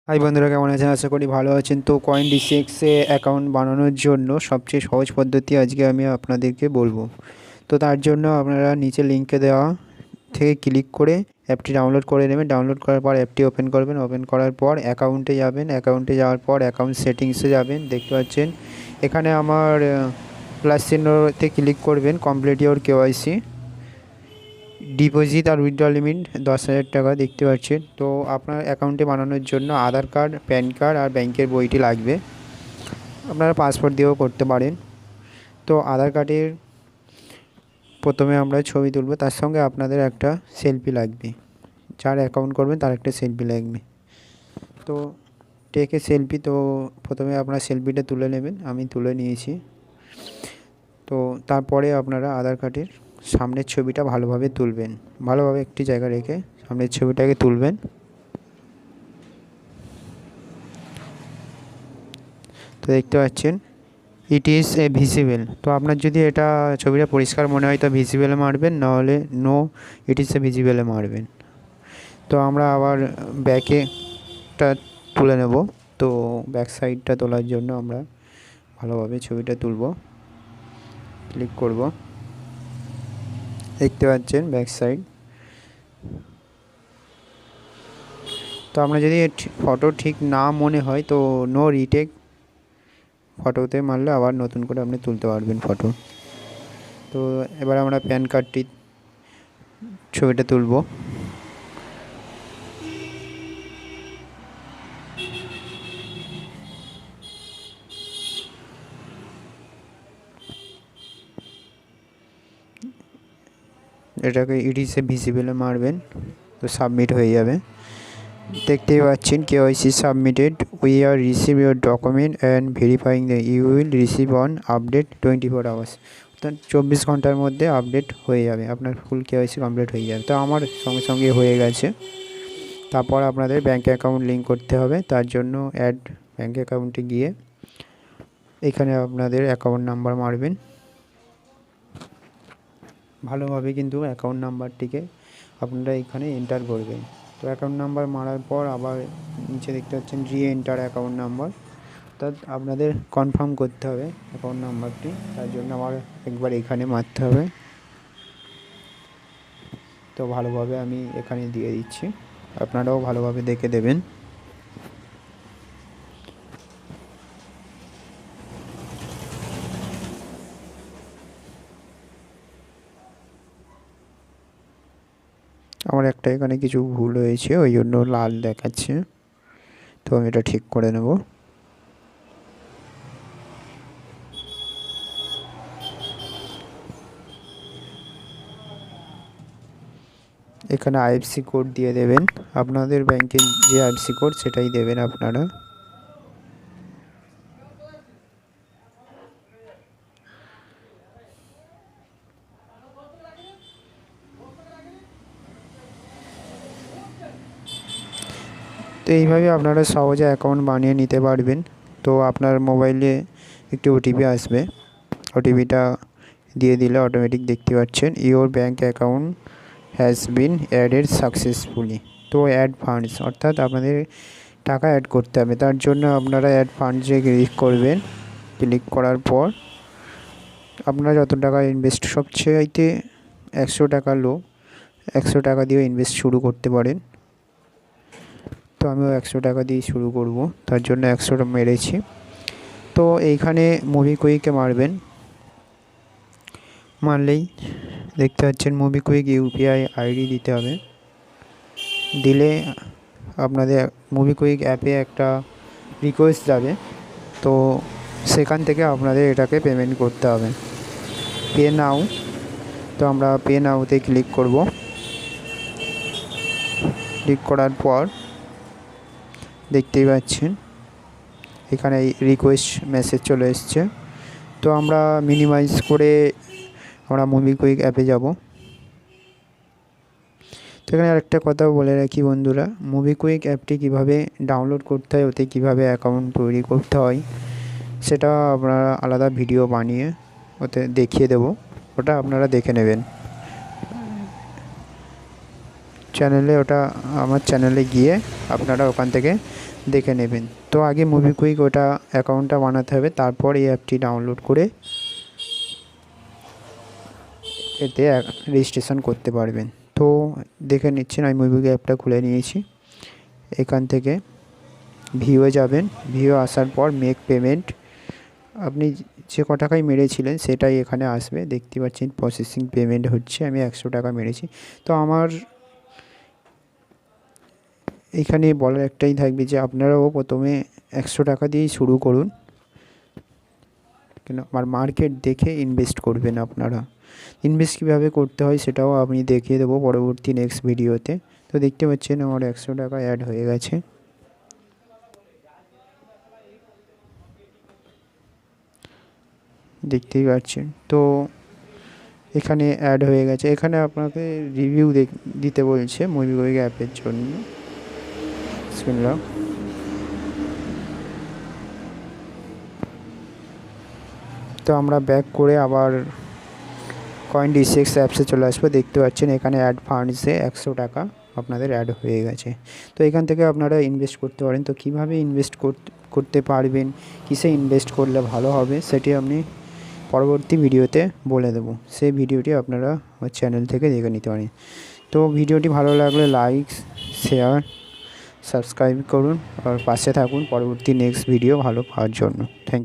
High বন্ধুরা, কেমন আছেন? আশা করি ভালো আছেন। তো কয়েন ডিসিএক্সে অ্যাকাউন্ট বানানোর জন্য সবচেয়ে সহজ পদ্ধতি আজকে আমি আপনাদেরকে বলবো। তো তার জন্য আপনারা নিচে লিঙ্কে দেওয়া থেকে ক্লিক করে অ্যাপটি ডাউনলোড করে নেবেন। ডাউনলোড করার পর অ্যাপটি ওপেন করবেন। ওপেন করার পর অ্যাকাউন্টে যাবেন। অ্যাকাউন্টে যাওয়ার পর অ্যাকাউন্ট সেটিংসে যাবেন। দেখতে পাচ্ছেন এখানে আমার প্লাস চিহ্নতে ক্লিক করবেন। কমপ্লিট ইওর কেওয়াইসি, ডিপোজিট আর উইথড্র লিমিট 10,000 টাকা দেখতে পাচ্ছেন। তো আপনার অ্যাকাউন্টে বানানোর জন্য আধার কার্ড, প্যান কার্ড আর ব্যাংকের বইটি লাগবে। আপনারা পাসপোর্ট দিয়েও করতে পারেন। তো আধার কার্ডের প্রথমে আমরা ছবি তুলব, তার সঙ্গে আপনাদের একটা সেলফি লাগবে। যার অ্যাকাউন্ট করবেন তার একটা সেলফি লাগবে। তো টেকে সেলফি। তো প্রথমে আপনারা সেলফিটা তুলে নেবেন। আমি তুলে নিয়েছি। তো তারপরে আপনারা আধার কার্ডের সামনের ছবিটা ভালোভাবে তুলবেন। ভালোভাবে একটি জায়গা রেখে সামনের ছবিটাকে তুলবেন। তো দেখতে পাচ্ছেন ইট ইজ এ ভিজিবল। তো আপনার যদি এটা ছবিটা পরিষ্কার মনে হয় তো ভিজিবলে মারবেন, নাহলে নো ইট ইজ এ ভিজিবলে মারবেন। তো আমরা আবার ব্যাকেটা তুলে নেব। তো ব্যাক সাইডটা তোলার জন্য আমরা ভালোভাবে ছবিটা তুলব। ক্লিক করব। দেখতে পাচ্ছেন ব্যাক সাইড। তো আমরা যদি ফটো ঠিক না মনে হয় তো নো রিটেক, ফটোতে মারলে আবার নতুন করে আপনি তুলতে পারবেন ফটো। তো এবার আমরা প্যান কার্ডটি ছবিটা তুলব। এটাকে ইডিসে ভিজিবলে মারবেন। তো সাবমিট হয়ে যাবে। দেখতেই পাচ্ছেন KYC submitted, we are receive your document and verifying the you will receive on update 24 hours. অর্থাৎ 24 ঘন্টার মধ্যে আপডেট হয়ে যাবে, আপনার ফুল কেওয়াইসি কমপ্লিট হয়ে যাবে। তো আমার সঙ্গে সঙ্গে হয়ে গেছে। তারপর আপনাদের ব্যাঙ্ক অ্যাকাউন্ট লিঙ্ক করতে হবে। তার জন্য অ্যাড ব্যাঙ্ক অ্যাকাউন্টে গিয়ে এখানে আপনাদের অ্যাকাউন্ট নাম্বার মারবেন। ভালোভাবে কিন্তু অ্যাকাউন্ট নাম্বারটিকে আপনারা এখানে এন্টার করবেন। তো অ্যাকাউন্ট নাম্বার মারার পর আবার নিচে দেখতে পাচ্ছেন রি এন্টার অ্যাকাউন্ট নাম্বার। অর্থাৎ আপনাদের কনফার্ম করতে হবে অ্যাকাউন্ট নাম্বারটি। তার জন্য আমার একবার এখানে মারতে হবে। তো ভালোভাবে আমি এখানে দিয়ে দিচ্ছি, আপনারাও ভালোভাবে দেখে দেবেন। আমার একটা এখানে কিছু ভুল হয়েছে, ওই জন্য লাল দেখাচ্ছে। তো আমি এটা ঠিক করে নেব। এখানে আইএফসি কোড দিয়ে দেবেন। আপনাদের ব্যাংকের যে আইএফসি কোড সেটাই দেবেন আপনারা। তো এইভাবে আপনারা সহজে অ্যাকাউন্ট বানিয়ে নিতে পারবেন। তো আপনার মোবাইলে একটি ওটিপি আসবে। ওটিপিটা দিয়ে দিলে অটোমেটিক দেখতে পাচ্ছেন your bank account has been added successfully. তো অ্যাড ফান্ডস, অর্থাৎ আপনাদের টাকা অ্যাড করতে হবে। তার জন্য আপনারা অ্যাড ফান্ডসে ক্লিক করবেন। ক্লিক করার পর আপনারা যত টাকা ইনভেস্ট, সবচেয়ে 100 টাকা 100 টাকা দিয়ে ইনভেস্ট শুরু করতে পারেন। তো আমিও 100 টাকা দিয়ে শুরু করব, তার জন্য 100টা মেরেছি। তো এইখানে মুভি কুইকে মারবেন। মারলেই দেখতে পাচ্ছেন মুভি কুইক ইউপিআই আইডি দিতে হবে। দিলে আপনাদের মুভি কুইক অ্যাপে একটা রিকোয়েস্ট যাবে। তো সেখান থেকে আপনাদের এটাকে পেমেন্ট করতে হবে। পে নাও। তো আমরা পে নাওতে ক্লিক করব। ক্লিক করার পর দেখতেই পাচ্ছেন এখানে রিকোয়েস্ট মেসেজ চলে এসছে। তো আমরা মিনিমাইজ করে আমরা মুভি কুইক অ্যাপে যাব। তো এখানে আরেকটা কথা বলে রাখি বন্ধুরা, মুভি কুইক অ্যাপটি কীভাবে ডাউনলোড করতে হয়, ওতে কীভাবে অ্যাকাউন্ট তৈরি করতে হয় সেটা আপনারা আলাদা ভিডিও বানিয়ে ওতে দেখিয়ে দেব, ওটা আপনারা দেখে নেবেন। চ্যানেলে ওটা আমার চ্যানেলে গিয়ে আপনারা ওখান থেকে দেখে নেবেন। তো আগে মোবিকুইক ওটা অ্যাকাউন্টটা বানাতে হবে, তারপর এই অ্যাপটি ডাউনলোড করে এতে রেজিস্ট্রেশন করতে পারবেন। তো দেখে নিচ্ছেন আমি মোবিকুইক অ্যাপটা খুলে নিয়েছি। এখান থেকে ভিউয়ে যাবেন, ভিউ আসার পর মেক পেমেন্ট, আপনি যে ক টাকায় মেরেছিলেন সেটাই এখানে আসবে। দেখতে পাচ্ছেন প্রসেসিং পেমেন্ট হচ্ছে, আমি 100 টাকা মেরেছি। তো আমার এখানে বলার একটাই থাকবে যে আপনারাও প্রথমে 100 টাকা দিয়েই শুরু করুন, কেন আর মার্কেট দেখে ইনভেস্ট করবেন। আপনারা ইনভেস্ট কীভাবে করতে হয় সেটাও আমি দেখিয়ে দেবো পরবর্তী নেক্সট ভিডিওতে। তো দেখতে পাচ্ছেন আমার 100 টাকা অ্যাড হয়ে গেছে। দেখতেই পাচ্ছেন তো এখানে অ্যাড হয়ে গেছে। এখানে আপনাকে রিভিউ দিতে বলছে মোবিকুইক অ্যাপের জন্য। বিসমিল্লাহ। তো আমরা ব্যাক করে আবার কয়েন ডিসিএক্স অ্যাপসে চলে আসবো। দেখতে পাচ্ছেন এখানে অ্যাড ফান্ডসে 100 টাকা আপনাদের অ্যাড হয়ে গেছে। তো এখান থেকে আপনারা ইনভেস্ট করতে পারেন। তো কীভাবে ইনভেস্ট করতে পারবেন, কিসে ইনভেস্ট করলে ভালো হবে সেটি আমি পরবর্তী ভিডিওতে বলে দেবো। সেই ভিডিওটি আপনারা আমার চ্যানেল থেকে দেখে নিতে পারেন। তো ভিডিওটি ভালো লাগলে লাইক, শেয়ার, সাবস্ক্রাইব করুন আর পাশে থাকুন পরবর্তী নেক্সট ভিডিও ভালো পাওয়ার জন্য। Thank you.